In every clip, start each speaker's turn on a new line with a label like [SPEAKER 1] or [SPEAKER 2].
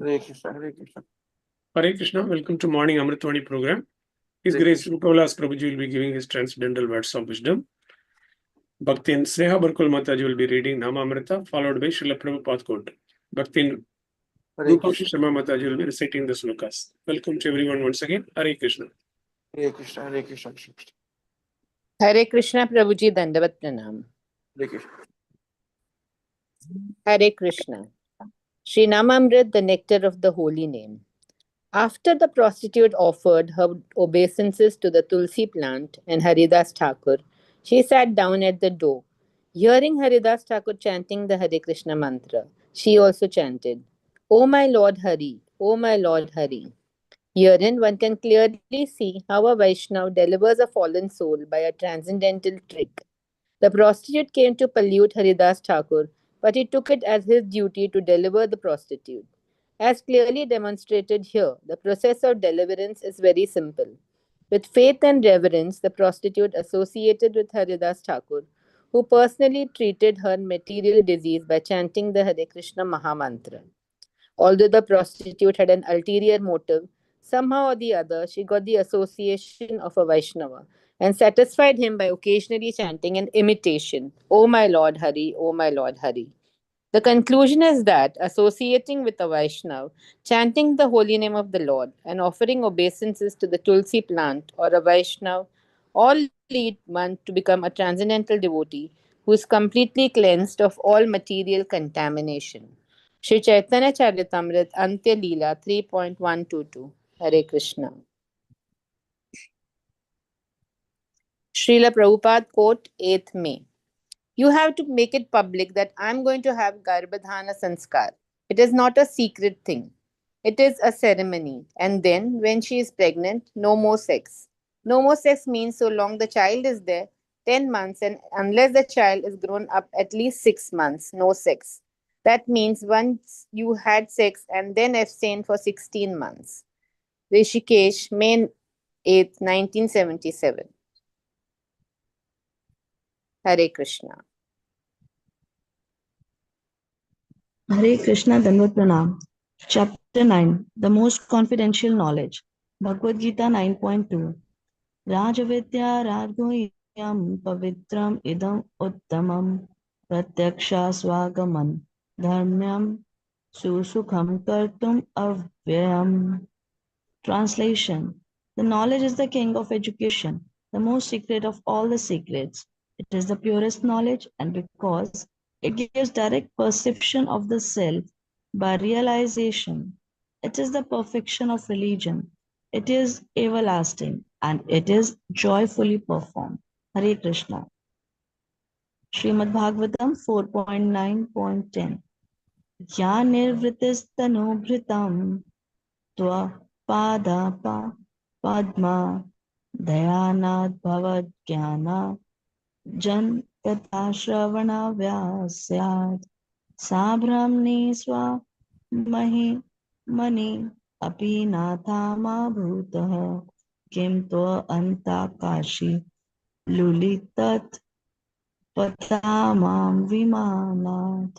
[SPEAKER 1] Hare Krishna, Hare Krishna.
[SPEAKER 2] Hare Krishna, welcome to Morning Amrut Vani program. His Grace Rupavilas Prabhuji will be giving his transcendental words of wisdom. Bhaktin Sneha Barkul Mataji will be reading Namamrita, followed by Srila Prabhupada quote. Bhaktin Rupashi Sharma Mataji will be reciting the slokas. Welcome to everyone once again. Hare Krishna.
[SPEAKER 1] Hare Krishna, Hare Krishna.
[SPEAKER 3] Hare Krishna, Prabhuji, Dandavat Pranam.
[SPEAKER 1] Hare Krishna.
[SPEAKER 3] Hare Krishna. Sri Namamrit, the nectar of the holy name. After the prostitute offered her obeisances to the Tulsi plant and Haridas Thakur, she sat down at the door. Hearing Haridas Thakur chanting the Hare Krishna mantra, she also chanted, O my Lord Hari, O my Lord Hari. Herein one can clearly see how a Vaishnav delivers a fallen soul by a transcendental trick. The prostitute came to pollute Haridas Thakur, but he took it as his duty to deliver the prostitute. As clearly demonstrated here, the process of deliverance is very simple. With faith and reverence, the prostitute associated with Haridas Thakur, who personally treated her material disease by chanting the Hare Krishna Mahamantra. Although the prostitute had an ulterior motive, somehow or the other she got the association of a Vaishnava and satisfied him by occasionally chanting an imitation, O my Lord Hari, O my Lord Hari. The conclusion is that associating with a Vaishnav, chanting the holy name of the Lord, and offering obeisances to the Tulsi plant or a Vaishnav all lead one to become a transcendental devotee who is completely cleansed of all material contamination. Shri Chaitanya Charitamrit Antya Leela 3.122. Hare Krishna. Srila Prabhupada quote 8th May. You have to make it public that I'm going to have Garbhadhana Sanskar. It is not a secret thing. It is a ceremony. And then, when she is pregnant, no more sex. No more sex means so long the child is there, 10 months, and unless the child is grown up at least 6 months, no sex. That means once you had sex and then abstained for 16 months. Rishikesh, May 8, 1977. Hare Krishna.
[SPEAKER 4] Hare Krishna Dandavat Pranam. Chapter 9. The Most Confidential Knowledge. Bhagavad Gita 9.2. Rajavidya Rajgoyam Pavitram Idam Uttamam Pratyaksha Swagaman Dharmyam Susukham Kartum Avyayam. Translation. The knowledge is the king of education, the most secret of all the secrets. It is the purest knowledge, and because it gives direct perception of the self by realization, it is the perfection of religion. It is everlasting, and it is joyfully performed. Hare Krishna. Srimad Bhagavatam 4.9.10. Ya nirvritistano bhritam tva Padapa Padma Dayanad Bhavad Jnana Jan Katha Shravana Vyasyad Sabramni Swa Mahi Mani Apinathama Bhutah Kim Tva Anta Kashi Lulitat Patamam Vimanat.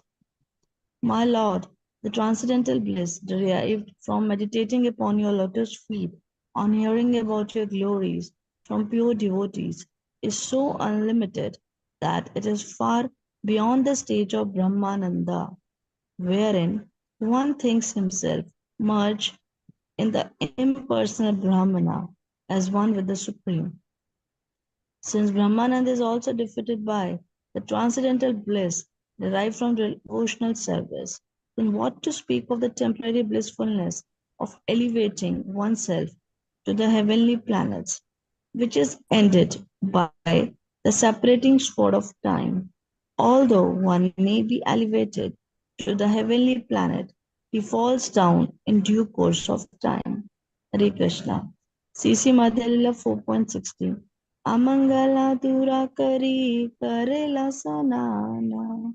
[SPEAKER 4] My Lord, the transcendental bliss derived from meditating upon your lotus feet, on hearing about your glories from pure devotees, is so unlimited that it is far beyond the stage of Brahmananda, wherein one thinks himself merged in the impersonal Brahmana as one with the Supreme. Since Brahmananda is also defeated by the transcendental bliss derived from devotional service, then what to speak of the temporary blissfulness of elevating oneself to the heavenly planets, which is ended by the separating sword of time. Although one may be elevated to the heavenly planet, he falls down in due course of time. Hare Krishna. CC Madhyalila 4.16. Amangala dura kari karela sanana.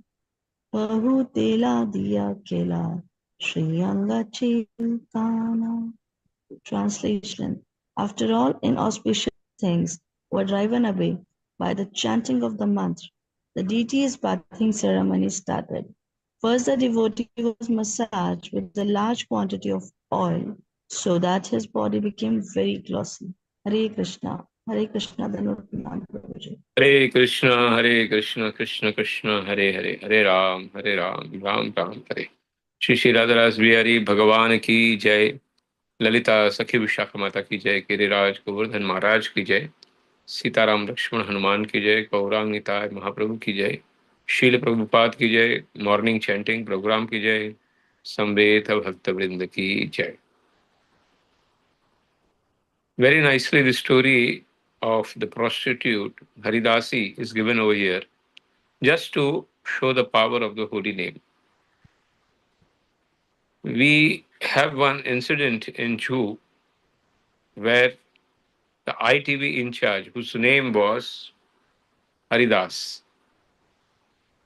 [SPEAKER 4] Bahutela diya kela Shriyanga chilkana. Translation. After all inauspicious things were driven away by the chanting of the mantra, the deity's bathing ceremony started. First, the devotee was massaged with a large quantity of oil so that his body became very glossy. Hare Krishna, Dhanurnath Prabhuji.
[SPEAKER 5] Hare Krishna, Krishna Krishna, Hare Hare, Hare Ram, Ram Ram, Hare. Shri Radharas Bihari Bhagavan ki jai, Lalita Sakhi Vishakha Mata ki jai, Giriraj Govardhan Maharaj ki jai, Sitaram Lakshman Hanuman की जय, गौरांग निताय महाप्रभु की जय, शील प्रभुपाद की जय, morning chanting programme की जय, समवेत भक्त वृंद की जय. Very nicely, the story of the prostitute Haridasi is given over here, just to show the power of the holy name. We have one incident in Jew where the ITV in charge, whose name was Haridas,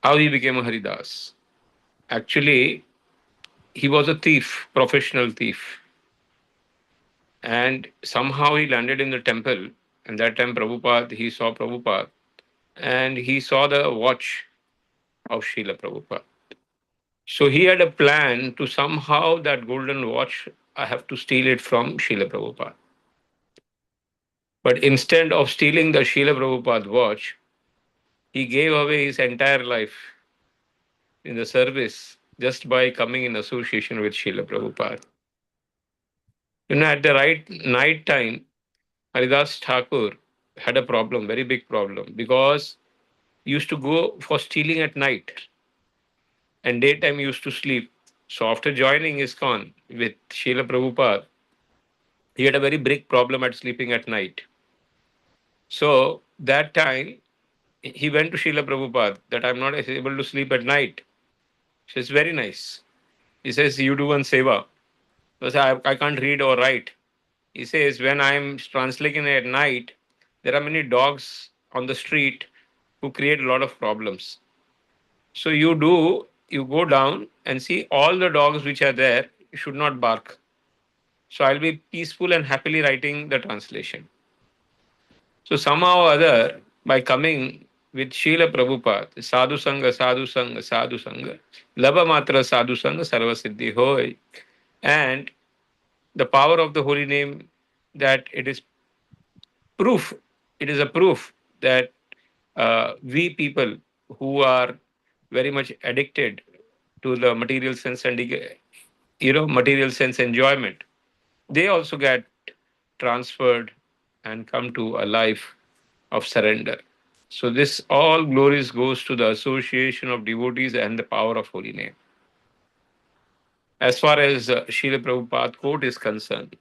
[SPEAKER 5] how he became a Haridas. Actually, he was a thief, professional thief. And somehow he landed in the temple. And that time he saw Prabhupada, and he saw the watch of Srila Prabhupada. So he had a plan to somehow that golden watch, I have to steal it from Srila Prabhupada. But instead of stealing the Srila Prabhupada watch, he gave away his entire life in the service just by coming in association with Srila Prabhupada. At the right night time, Haridas Thakur had a problem, very big problem, because he used to go for stealing at night and daytime he used to sleep. So after joining ISKCON with Srila Prabhupada, he had a very big problem at sleeping at night. So that time he went to Srila Prabhupada that I'm not able to sleep at night. He says, very nice. He says, you do one seva. Because I can't read or write. He says, when I'm translating at night, there are many dogs on the street who create a lot of problems. So you go down and see all the dogs which are there should not bark. So I'll be peaceful and happily writing the translation. So somehow or other, by coming with Srila Prabhupada, sadhu sangha, sadhu sangha, sadhu sangha, laba matra sadhu sangha, sarva siddhi hoy, and the power of the holy name, that it is proof, it is a proof that we people who are very much addicted to the material sense and material sense enjoyment, they also get transferred and come to a life of surrender. So this all glories goes to the association of devotees and the power of holy name. As far as Srila Prabhupada quote is concerned,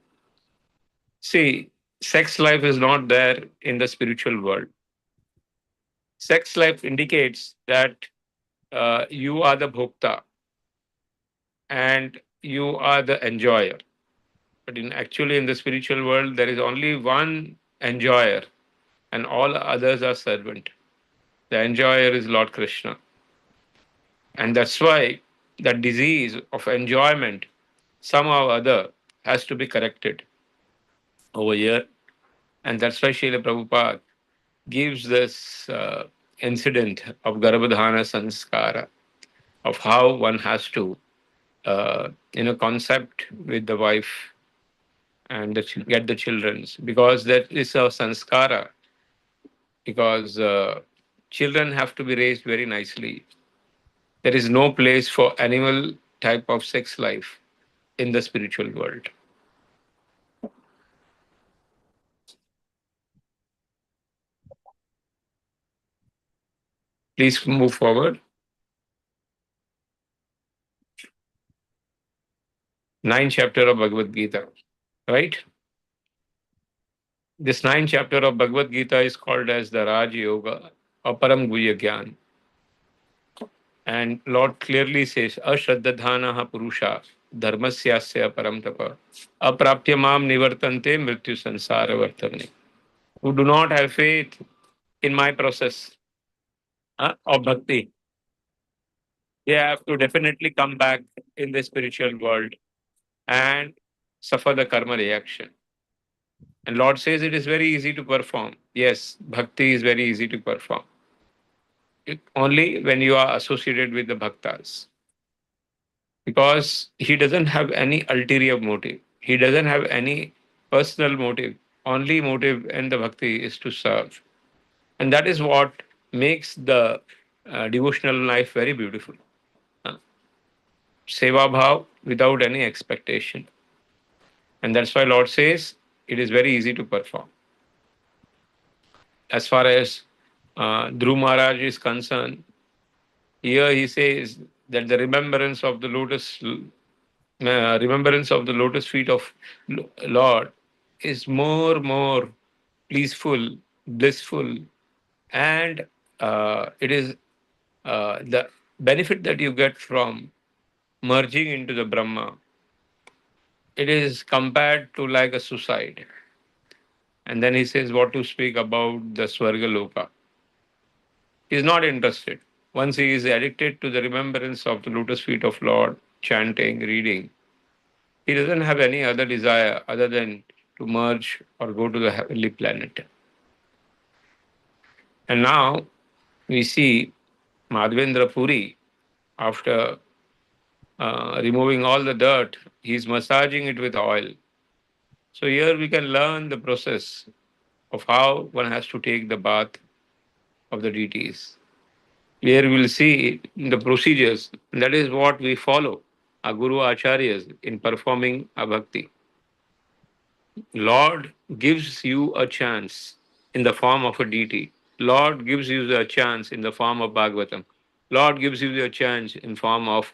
[SPEAKER 5] see, sex life is not there in the spiritual world. Sex life indicates that you are the bhokta and you are the enjoyer. But actually in the spiritual world, there is only one enjoyer and all others are servant. The enjoyer is Lord Krishna. And that's why the disease of enjoyment somehow or other has to be corrected over here. And that's why Srila Prabhupada gives this incident of Garbhadhana Sanskara, of how one has to, concept with the wife and get the children's, because that is a sanskara, because children have to be raised very nicely. There is no place for animal type of sex life in the spiritual world. Please move forward. 9th chapter of Bhagavad Gita, right? This 9th chapter of Bhagavad Gita is called as the Raj Yoga or Param Guhya Gyan. And Lord clearly says, Ashraddhadhanaha Purusha Dharmasyasya Param Tapa Aprapya Mam Nivartante Mrityu Sansara Vartane. Who do not have faith in my process of bhakti, they have to definitely come back in the spiritual world and suffer the karma reaction. And Lord says it is very easy to perform. Yes, bhakti is very easy to perform. Only when you are associated with the bhaktas. because he doesn't have any ulterior motive. He doesn't have any personal motive. Only motive in the bhakti is to serve. And that is what makes the devotional life very beautiful. Uh, Seva bhav without any expectation. And that's why Lord says it is very easy to perform. As far as Dhruv Maharaj is concerned, here he says that the remembrance of the lotus feet of Lord is more peaceful, blissful, and it is the benefit that you get from merging into the Brahma. It is compared to like a suicide. And then he says, what to speak about the Swarga Loka. He is not interested. Once he is addicted to the remembrance of the lotus feet of Lord, chanting, reading, he doesn't have any other desire other than to merge or go to the heavenly planet. And now we see Madhavendra Puri, after removing all the dirt, he's massaging it with oil. So here we can learn the process of how one has to take the bath of the deities. Here we'll see the procedures. That is what we follow, our Guru Acharyas, in performing a bhakti. Lord gives you a chance in the form of a deity. Lord gives you a chance in the form of Bhagavatam. Lord gives you a chance in form of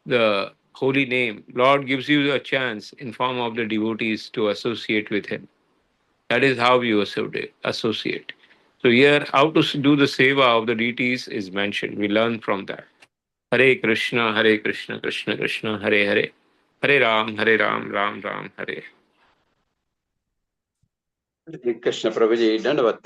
[SPEAKER 5] the holy name. Lord gives you a chance in form of the devotees to associate with him. That is how you associate. So here, how to do the seva of the deities is mentioned. We learn from that. Hare Krishna, Krishna Krishna, Hare Hare. Hare Ram, Ram Ram, Hare.
[SPEAKER 6] Krishna Prabhuji, Dandavat.